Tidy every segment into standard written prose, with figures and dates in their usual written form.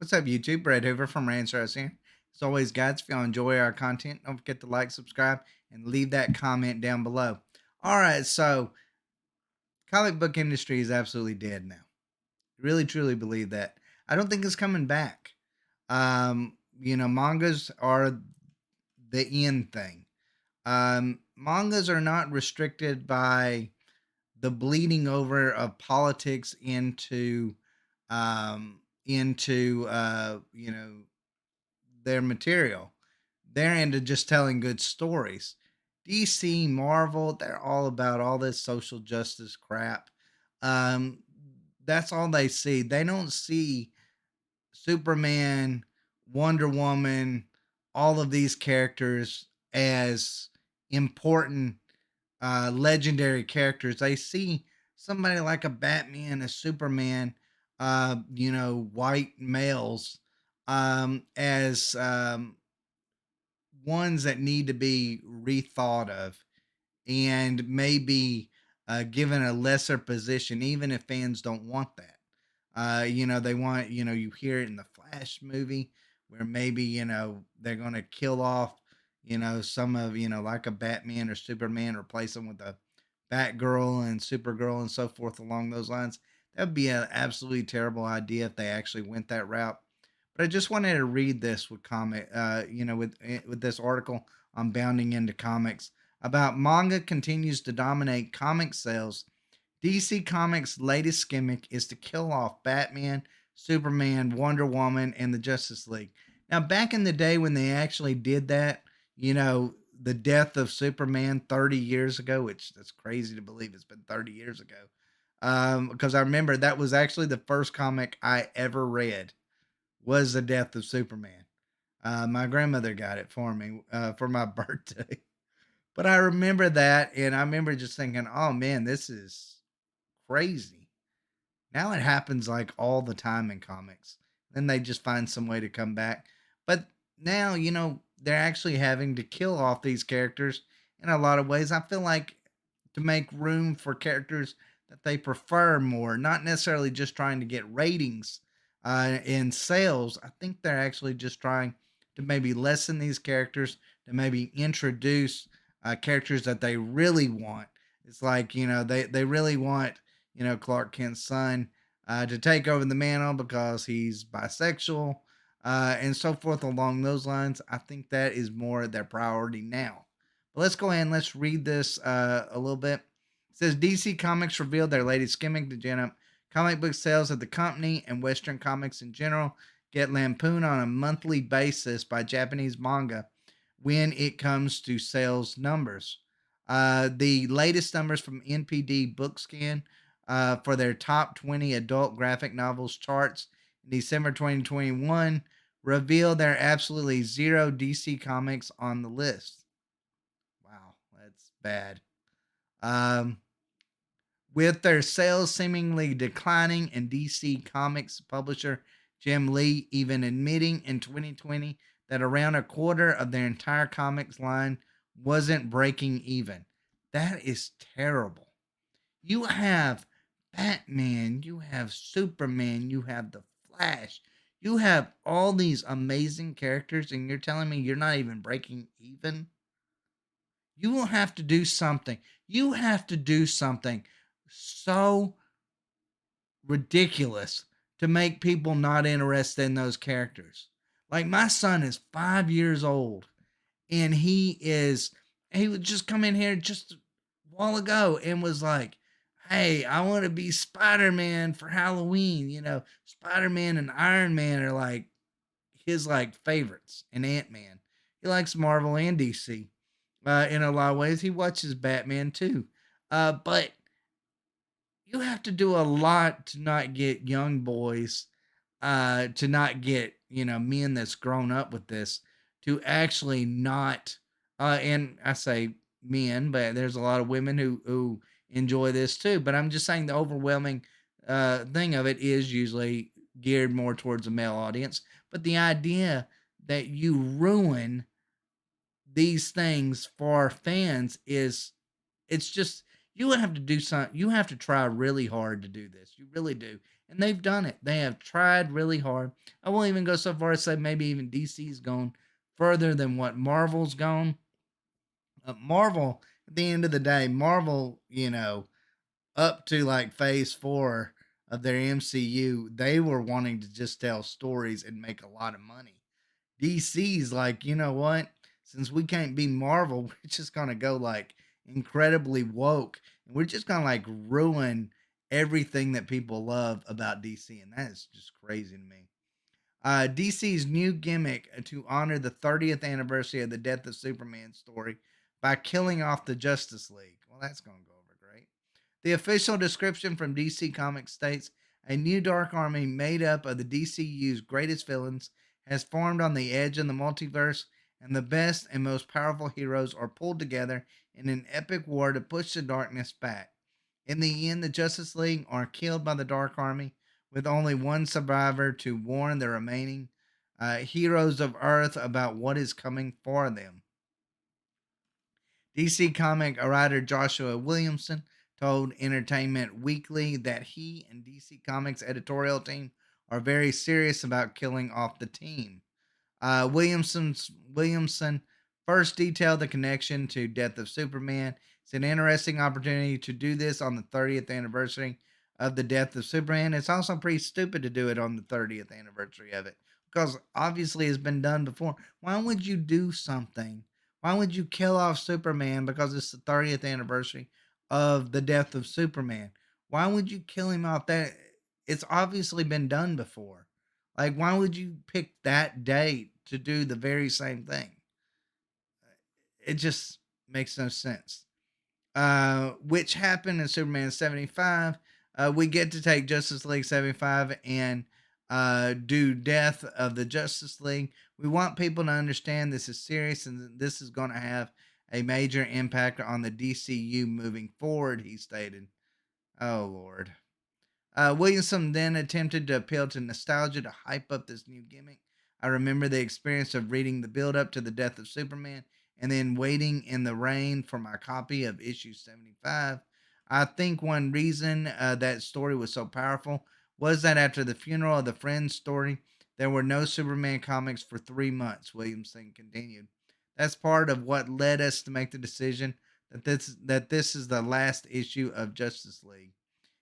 What's up, YouTube? Brad Hoover from Rants here. As always, guys, if y'all enjoy our content, don't forget to like, subscribe, and leave that comment down below. All right, so comic book industry is absolutely dead now. Really, truly believe that. I don't think it's coming back. Mangas are the end thing. Mangas are not restricted by the bleeding over of politics into their material. They're into just telling good stories. DC, Marvel, they're all about all this social justice crap. Um, that's all they see. They don't see Superman, Wonder Woman, all of these characters as important, legendary characters. They see somebody like a Batman, a Superman, white males, as ones that need to be rethought of and maybe given a lesser position, even if fans don't want that. They want, you hear it in the Flash movie where maybe, they're going to kill off, some of, like a Batman or Superman, replace them with a Batgirl and Supergirl and so forth along those lines. That would be an absolutely terrible idea if they actually went that route. But I just wanted to read this with this article on Bounding into Comics about manga continues to dominate comic sales. DC Comics' latest gimmick is to kill off Batman, Superman, Wonder Woman, and the Justice League. Now, back in the day when they actually did that, the death of Superman 30 years ago, which that's crazy to believe it's been 30 years ago. Because I remember that was actually the first comic I ever read was the death of Superman. My grandmother got it for me for my birthday. But I remember that, and I remember just thinking, "Oh man, this is crazy." Now it happens like all the time in comics. Then they just find some way to come back. But now, they're actually having to kill off these characters in a lot of ways. I feel like to make room for characters that they prefer more, not necessarily just trying to get ratings in sales. I think they're actually just trying to maybe lessen these characters, to maybe introduce characters that they really want. It's like, they really want, Clark Kent's son to take over the mantle because he's bisexual and so forth along those lines. I think that is more their priority now. But let's go ahead and let's read this a little bit. It says DC Comics revealed their latest gimmick to gen up comic book sales at the company, and Western comics in general get lampooned on a monthly basis by Japanese manga when it comes to sales numbers. The latest numbers from NPD Bookscan for their top 20 adult graphic novels charts in December 2021 reveal there are absolutely zero DC comics on the list. Wow, that's bad. Um, with their sales seemingly declining and DC Comics publisher Jim Lee even admitting in 2020 that around a quarter of their entire comics line wasn't breaking even. That is terrible. You have Batman, you have Superman, you have the Flash, you have all these amazing characters, and you're telling me you're not even breaking even? You will have to do something. You have to do something so ridiculous to make people not interested in those characters. Like my son is 5 years old, and he would just come in here just a while ago and was like, "Hey, I want to be Spider-Man for Halloween." Spider-Man and Iron Man are like his like favorites, and Ant-Man. He likes Marvel and DC. In a lot of ways, he watches Batman too. But you have to do a lot to not get young boys, to not get men that's grown up with this to actually not. And I say men, but there's a lot of women who enjoy this too. But I'm just saying the overwhelming thing of it is usually geared more towards a male audience. But the idea that you ruin these things for fans is it's just you have to do something. You have to try really hard to do this. You really do. And they've done it. They have tried really hard. I won't even go so far as say maybe even DC's gone further than what Marvel's gone. Marvel, at the end of the day, Marvel, up to like phase four of their MCU, they were wanting to just tell stories and make a lot of money. DC's like, you know what? Since we can't be Marvel, we're just gonna go like incredibly woke, and we're just gonna like ruin everything that people love about DC, and that is just crazy to me. DC's new gimmick to honor the 30th anniversary of the death of Superman story by killing off the Justice League. Well, that's gonna go over great. The official description from DC Comics states a new Dark Army made up of the DCU's greatest villains has formed on the edge of the multiverse, and the best and most powerful heroes are pulled together in an epic war to push the darkness back. In the end, the Justice League are killed by the Dark Army, with only one survivor to warn the remaining heroes of Earth about what is coming for them. DC comic writer Joshua Williamson told Entertainment Weekly that he and DC Comics editorial team are very serious about killing off the team. Williamson first detailed the connection to Death of Superman. It's an interesting opportunity to do this on the 30th anniversary of the Death of Superman. It's also pretty stupid to do it on the 30th anniversary of it because obviously it's been done before. Why would you do something? Why would you kill off Superman because it's the 30th anniversary of the death of Superman? Why would you kill him off that? It's obviously been done before. Like, why would you pick that date to do the very same thing? It just makes no sense. Which happened in Superman 75. We get to take Justice League 75 and do Death of the Justice League. We want people to understand this is serious and this is going to have a major impact on the DCU moving forward, he stated. Oh, Lord. Williamson then attempted to appeal to nostalgia to hype up this new gimmick. I remember the experience of reading the build up to the death of Superman and then waiting in the rain for my copy of issue 75. I think one reason that story was so powerful was that after the funeral of the friend's story, there were no Superman comics for 3 months, Williamson continued. That's part of what led us to make the decision that this is the last issue of Justice League.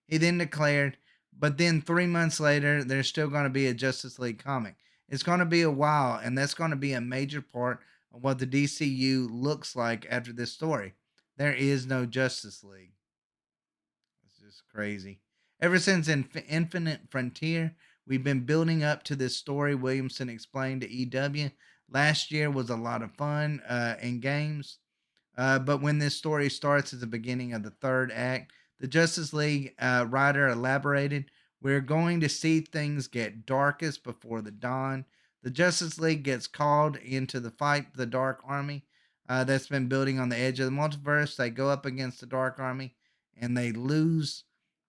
He then declared, but then 3 months later, there's still going to be a Justice League comic. It's going to be a while, and that's going to be a major part of what the DCU looks like after this story. There is no Justice League. It's just crazy. Ever since Infinite Frontier, we've been building up to this story, Williamson explained to EW. Last year was a lot of fun and games. But when this story starts at the beginning of the third act, the Justice League writer elaborated, we're going to see things get darkest before the dawn. The Justice League gets called into the fight, the Dark Army that's been building on the edge of the multiverse. They go up against the Dark Army and they lose.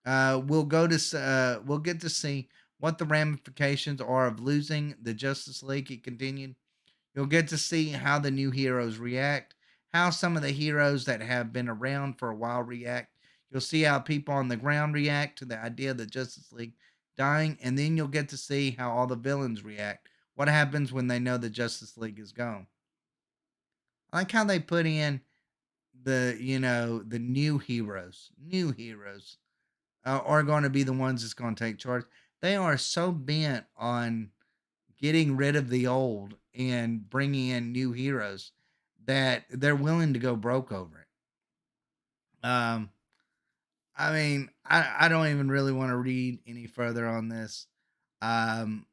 We'll get to see what the ramifications are of losing the Justice League, he continued. You'll get to see how the new heroes react, how some of the heroes that have been around for a while react. You'll see how people on the ground react to the idea of the Justice League dying, and then you'll get to see how all the villains react. What happens when they know the Justice League is gone? I like how they put in the new heroes. New heroes are going to be the ones that's going to take charge. They are so bent on getting rid of the old and bringing in new heroes that they're willing to go broke over it. I mean, I don't even really want to read any further on this. Um,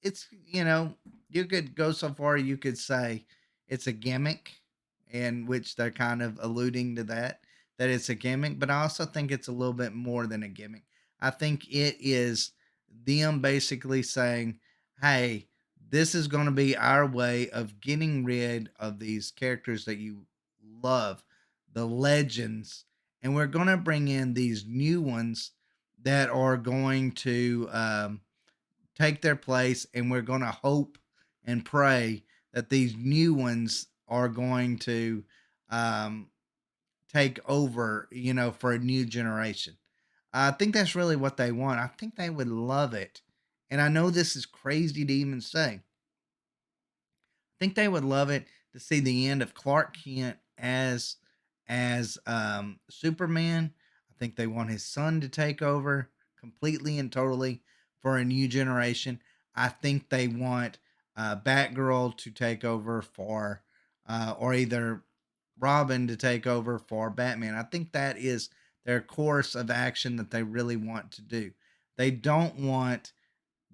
it's you could go so far you could say it's a gimmick, in which they're kind of alluding to that it's a gimmick, but I also think it's a little bit more than a gimmick. I think it is them basically saying, "Hey, this is going to be our way of getting rid of these characters that you love, the legends, and we're going to bring in these new ones that are going to take their place, and we're going to hope and pray that these new ones are going to um, take over, for a new generation." I think that's really what they want. I think they would love it. And I know this is crazy to even say. I think they would love it to see the end of Clark Kent as Superman. I think they want his son to take over completely and totally for a new generation. I think they want Batgirl to take over for, or either Robin to take over for Batman. I think that is their course of action that they really want to do. They don't want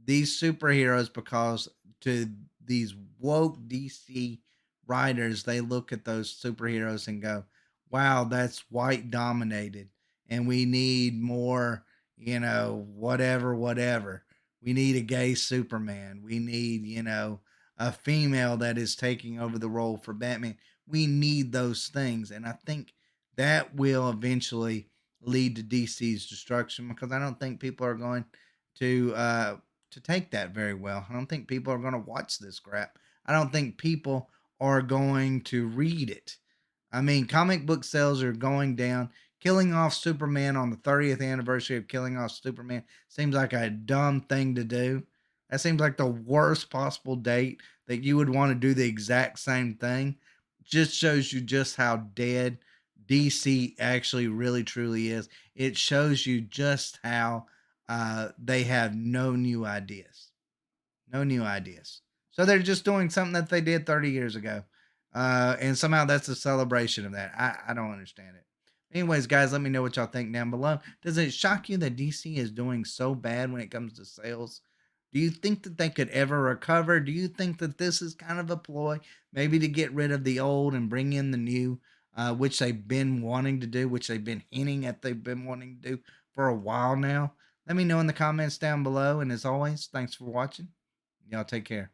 these superheroes because to these woke DC writers, they look at those superheroes and go, wow, that's white dominated. And we need more, whatever, whatever. We need a gay Superman. We need, a female that is taking over the role for Batman. We need those things. And I think that will eventually lead to DC's destruction because I don't think people are going to take that very well. I don't think people are going to watch this crap. I don't think people are going to read it. I mean, comic book sales are going down. Killing off Superman on the 30th anniversary of killing off Superman seems like a dumb thing to do. That seems like the worst possible date that you would want to do the exact same thing. Just shows you just how dead DC actually really truly is. It shows you just how they have no new ideas. No new ideas. So they're just doing something that they did 30 years ago. And somehow that's a celebration of that. I don't understand it. Anyways, guys, let me know what y'all think down below. Does it shock you that DC is doing so bad when it comes to sales? Do you think that they could ever recover? Do you think that this is kind of a ploy, maybe to get rid of the old and bring in the new, which they've been wanting to do, which they've been hinting at they've been wanting to do for a while now? Let me know in the comments down below. And as always, thanks for watching. Y'all take care.